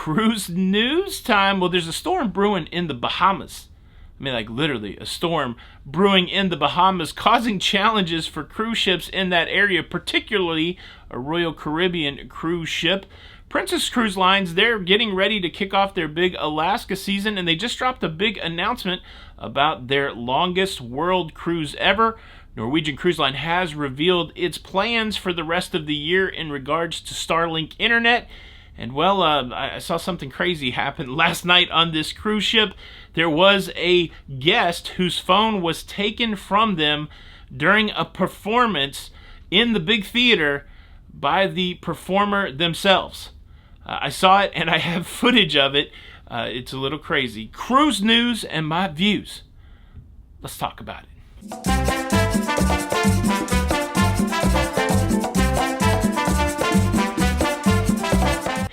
cruise news time. Well, there's a storm brewing in the Bahamas. I mean, like literally a storm brewing in the Bahamas, causing challenges for cruise ships in that area, particularly a Royal Caribbean cruise ship. Princess Cruise Lines, they're getting ready to kick off their big Alaska season, and they just dropped a big announcement about their longest world cruise ever. Norwegian Cruise Line has revealed its plans for the rest of the year in regards to Starlink internet. And well, I saw something crazy happen last night on this cruise ship. There was a guest whose phone was taken from them during a performance in the big theater by the performer themselves. I saw it and I have footage of it. It's a little crazy. Cruise news and my views. Let's talk about it.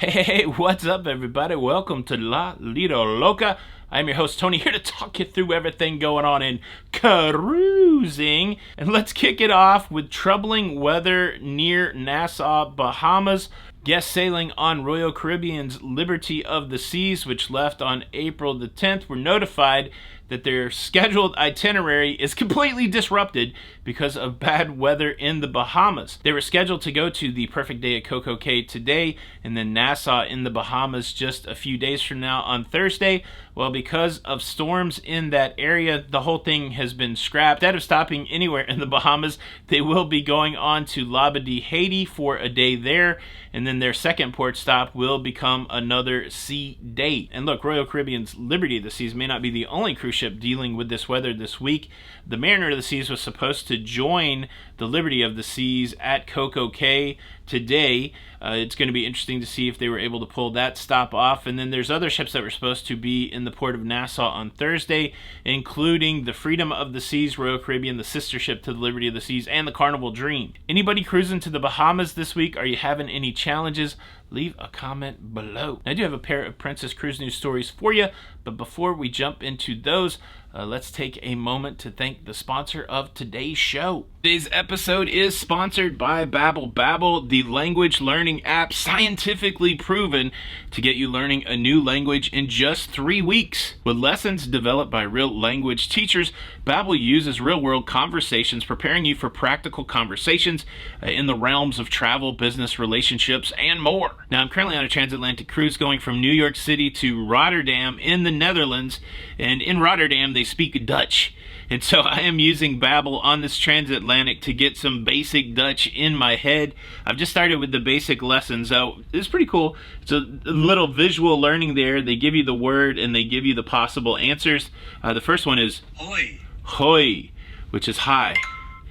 Hey, what's up, everybody? Welcome to La Lido Loca. I'm your host, Tony, here to talk you through everything going on in cruising. And let's kick it off with troubling weather near Nassau, Bahamas. Guests sailing on Royal Caribbean's Liberty of the Seas, which left on April the 10th, were notified that their scheduled itinerary is completely disrupted because of bad weather in the Bahamas. They were scheduled to go to the Perfect Day at Coco Cay today, and then Nassau in the Bahamas just a few days from now on Thursday. Well, because of storms in that area, the whole thing has been scrapped. Instead of stopping anywhere in the Bahamas, they will be going on to Labadee, Haiti for a day there, and then their second port stop will become another sea date. And look, Royal Caribbean's Liberty of the Seas may not be the only cruise ship dealing with this weather this week. The Mariner of the Seas was supposed to join the Liberty of the Seas at Coco Cay today. It's going to be interesting to see if they were able to pull that stop off. And then there's other ships that were supposed to be in the port of Nassau on Thursday, including the Freedom of the Seas, Royal Caribbean, the sister ship to the Liberty of the Seas, and the Carnival Dream. Anybody cruising to the Bahamas this week? Are you having any challenges? Leave a comment below. I do have a pair of Princess Cruise News stories for you, but before we jump into those, let's take a moment to thank the sponsor of today's show. Today's episode is sponsored by Babbel. Babbel, the language learning app scientifically proven to get you learning a new language in just 3 weeks. With lessons developed by real language teachers, Babbel uses real-world conversations, preparing you for practical conversations in the realms of travel, business, relationships, and more. Now, I'm currently on a transatlantic cruise going from New York City to Rotterdam in the Netherlands, and in Rotterdam they speak Dutch. And so I am using Babbel on this transatlantic to get some basic Dutch in my head. I've just started with the basic lessons. It's pretty cool. It's a little visual learning there. They give you the word and they give you the possible answers. The first one is Hoi. Hoi, which is hi.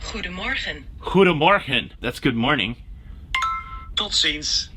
Goedemorgen. Goedemorgen, that's good morning. Tot ziens.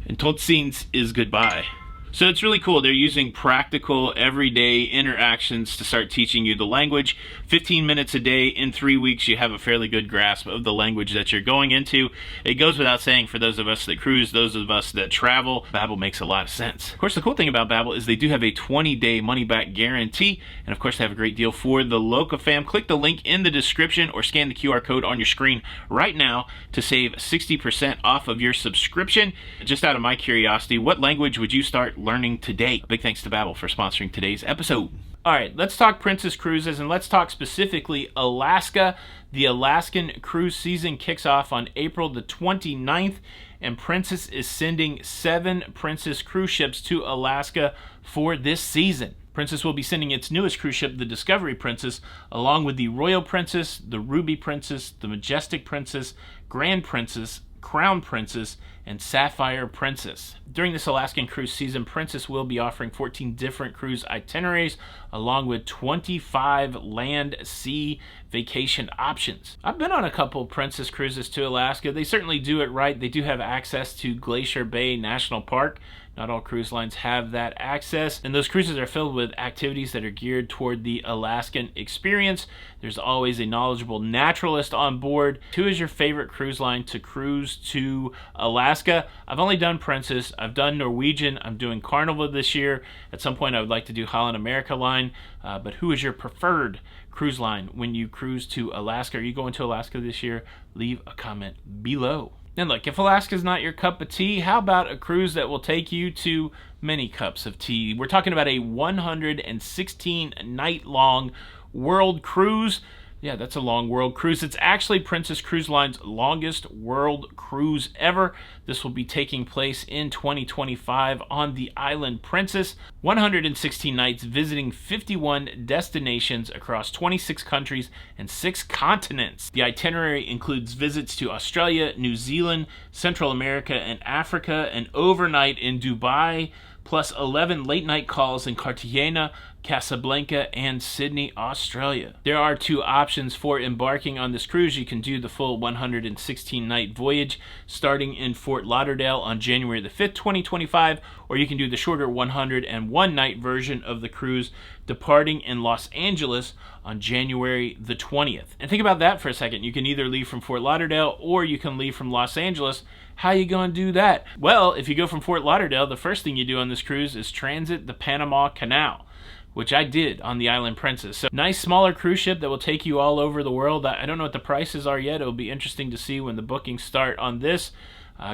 And tot ziens is goodbye. So it's really cool. They're using practical, everyday interactions to start teaching you the language. 15 minutes a day in 3 weeks, you have a fairly good grasp of the language that you're going into. It goes without saying, for those of us that cruise, those of us that travel, Babbel makes a lot of sense. Of course, the cool thing about Babbel is they do have a 20-day money-back guarantee, and of course, they have a great deal for the Loca fam. Click the link in the description or scan the QR code on your screen right now to save 60% off of your subscription. Just out of my curiosity, what language would you start learning today? Big thanks to Babbel for sponsoring today's episode. All right, let's talk Princess Cruises, and let's talk specifically Alaska. The Alaskan cruise season kicks off on April the 29th, and Princess is sending 7 Princess cruise ships to Alaska for this season. Princess will be sending its newest cruise ship, the Discovery Princess, along with the Royal Princess, the Ruby Princess, the Majestic Princess, Grand Princess, Crown Princess, and Sapphire Princess. During this Alaskan cruise season, Princess will be offering 14 different cruise itineraries, along with 25 land-sea vacation options. I've been on a couple Princess cruises to Alaska. They certainly do it right. They do have access to Glacier Bay National Park. Not all cruise lines have that access, and those cruises are filled with activities that are geared toward the Alaskan experience. There's always a knowledgeable naturalist on board. Who is your favorite cruise line to cruise to Alaska? I've only done Princess. I've done Norwegian. I'm doing Carnival this year. At some point, I would like to do Holland America Line. But who is your preferred cruise line when you cruise to Alaska? Are you going to Alaska this year? Leave a comment below. And look, if Alaska's not your cup of tea, how about a cruise that will take you to many cups of tea? We're talking about a 116 night long world cruise. Yeah, that's a long world cruise. It's actually Princess Cruise Line's longest world cruise ever. This will be taking place in 2025 on the Island Princess. 116 nights visiting 51 destinations across 26 countries and 6 continents. The itinerary includes visits to Australia, New Zealand, Central America, and Africa, an overnight in Dubai, plus 11 late-night calls in Cartagena, Casablanca, and Sydney, Australia. There are 2 options for embarking on this cruise. You can do the full 116-night voyage starting in Fort Lauderdale on January the 5th, 2025, or you can do the shorter 101-night version of the cruise departing in Los Angeles on January the 20th. And think about that for a second. You can either leave from Fort Lauderdale or you can leave from Los Angeles. How you gonna do that? Well, if you go from Fort Lauderdale, the first thing you do on this cruise is transit the Panama Canal, which I did on the Island Princess. So nice smaller cruise ship that will take you all over the world. I don't know what the prices are yet. It'll be interesting to see when the bookings start on this.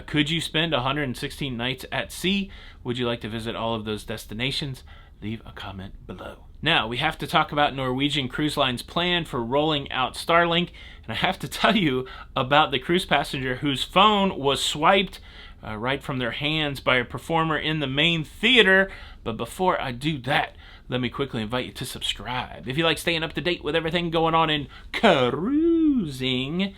Could you spend 116 nights at sea? Would you like to visit all of those destinations? Leave a comment below. Now, we have to talk about Norwegian Cruise Line's plan for rolling out Starlink. And I have to tell you about the cruise passenger whose phone was swiped right from their hands by a performer in the main theater. But before I do that, let me quickly invite you to subscribe. If you like staying up to date with everything going on in cruising,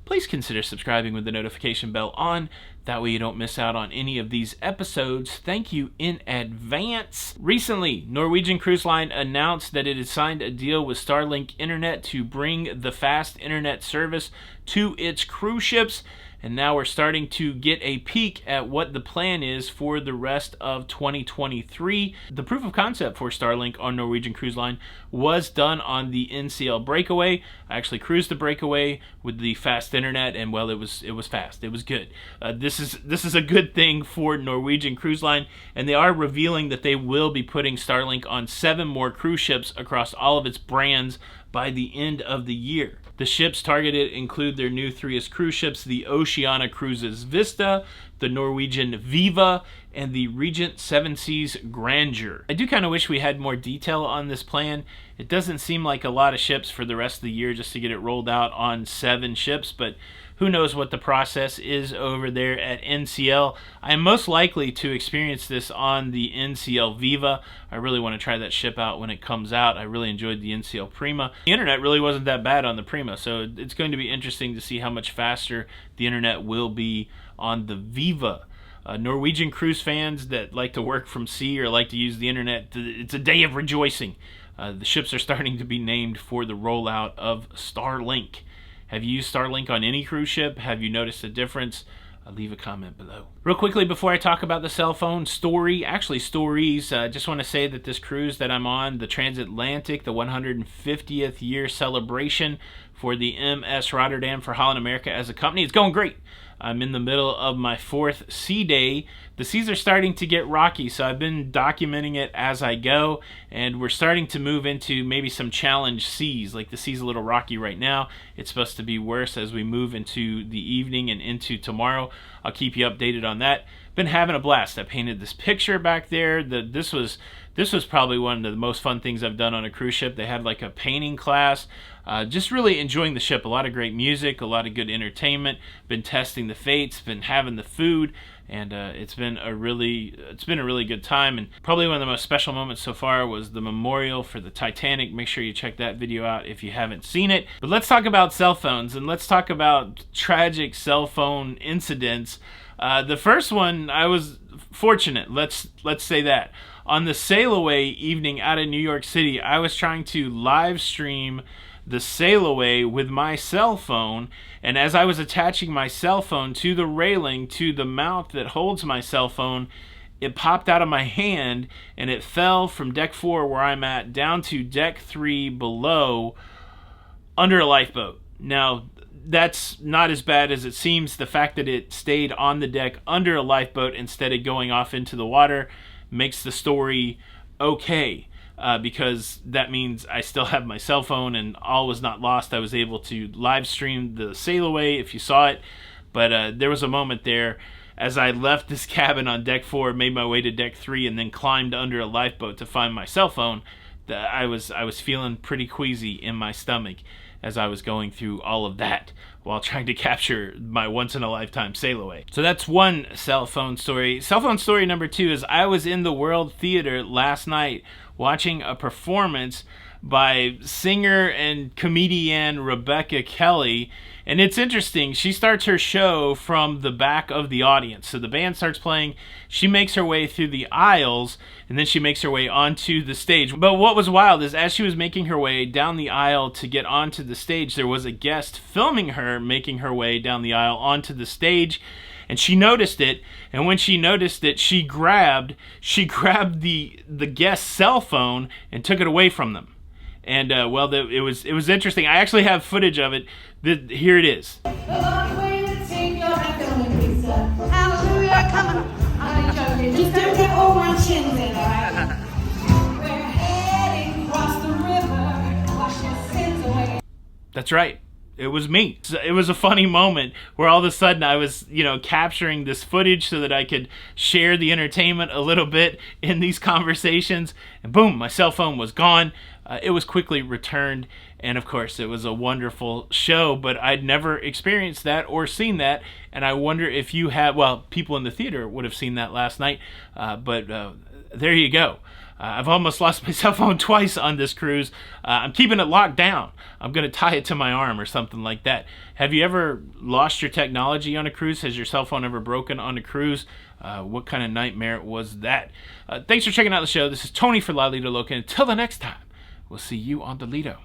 please consider subscribing with the notification bell on. That way you don't miss out on any of these episodes. Thank you in advance. Recently, Norwegian Cruise Line announced that it had signed a deal with Starlink Internet to bring the fast internet service to its cruise ships. And now we're starting to get a peek at what the plan is for the rest of 2023. The proof of concept for Starlink on Norwegian Cruise Line was done on the NCL Breakaway. I actually cruised the Breakaway with the fast internet, and well, it was fast. It was good. This is a good thing for Norwegian Cruise Line, and they are revealing that they will be putting Starlink on 7 more cruise ships across all of its brands by the end of the year. The ships targeted include their new 3 cruise ships, the Oceania Cruises Vista, the Norwegian Viva, and the Regent Seven Seas Grandeur. I do kind of wish we had more detail on this plan. It doesn't seem like a lot of ships for the rest of the year just to get it rolled out on 7 ships, but who knows what the process is over there at NCL. I am most likely to experience this on the NCL Viva. I really want to try that ship out when it comes out. I really enjoyed the NCL Prima. The internet really wasn't that bad on the Prima, so it's going to be interesting to see how much faster the internet will be on the Viva. Norwegian cruise fans that like to work from sea or like to use the internet, it's a day of rejoicing. The ships are starting to be named for the rollout of Starlink. Have you used Starlink on any cruise ship? Have you noticed a difference? Leave a comment below. Real quickly before I talk about the cell phone stories, just want to say that this cruise that I'm on, the Transatlantic, the 150th year celebration for the MS Rotterdam for Holland America as a company, it's going great. I'm in the middle of my 4th sea day. The seas are starting to get rocky, so I've been documenting it as I go, and we're starting to move into maybe some challenge seas. Like the sea's a little rocky right now. It's supposed to be worse as we move into the evening and into tomorrow. I'll keep you updated on that. Been having a blast. I painted this picture back there. This was probably one of the most fun things I've done on a cruise ship. They had like a painting class. Just really enjoying the ship. A lot of great music, a lot of good entertainment. Been testing the fates, been having the food, and it's been a really good time. And probably one of the most special moments so far was the memorial for the Titanic. Make sure you check that video out if you haven't seen it. But let's talk about cell phones, and let's talk about tragic cell phone incidents. The first one, I was fortunate. Let's say that. On the sail away evening out of New York City, I was trying to live stream the sail away with my cell phone, and as I was attaching my cell phone to the railing, to the mount that holds my cell phone, it popped out of my hand and it fell from deck 4 where I'm at down to deck 3 below under a lifeboat. Now, that's not as bad as it seems. The fact that it stayed on the deck under a lifeboat instead of going off into the water makes the story okay. Because that means I still have my cell phone and all was not lost. I was able to live stream the sail away if you saw it. But there was a moment there as I left this cabin on deck 4, made my way to deck 3, and then climbed under a lifeboat to find my cell phone, that I was feeling pretty queasy in my stomach as I was going through all of that while trying to capture my once-in-a-lifetime sail away. So that's one cell phone story. Cell phone story number 2 is I was in the World Theater last night watching a performance by singer and comedian Rebecca Kelly. And it's interesting, she starts her show from the back of the audience. So the band starts playing, she makes her way through the aisles, and then she makes her way onto the stage. But what was wild is as she was making her way down the aisle to get onto the stage, there was a guest filming her making her way down the aisle onto the stage. And she noticed it, and when she noticed it, she grabbed the guest's cell phone and took it away from them. And well, it was interesting. I actually have footage of it. Here it is. Hallelujah, come on. I'm joking. Just don't get all my chins in, alright? We're heading across the river, wash your sins away. That's right. It was me. It was a funny moment where all of a sudden I was, capturing this footage so that I could share the entertainment a little bit in these conversations. And boom, my cell phone was gone. It was quickly returned. And of course, it was a wonderful show, but I'd never experienced that or seen that. And I wonder if you have, well, people in the theater would have seen that last night. But there you go. I've almost lost my cell phone twice on this cruise. I'm keeping it locked down. I'm going to tie it to my arm or something like that. Have you ever lost your technology on a cruise? Has your cell phone ever broken on a cruise? What kind of nightmare was that? Thanks for checking out the show. This is Tony for La Lido Loca. Until the next time, we'll see you on the Lido.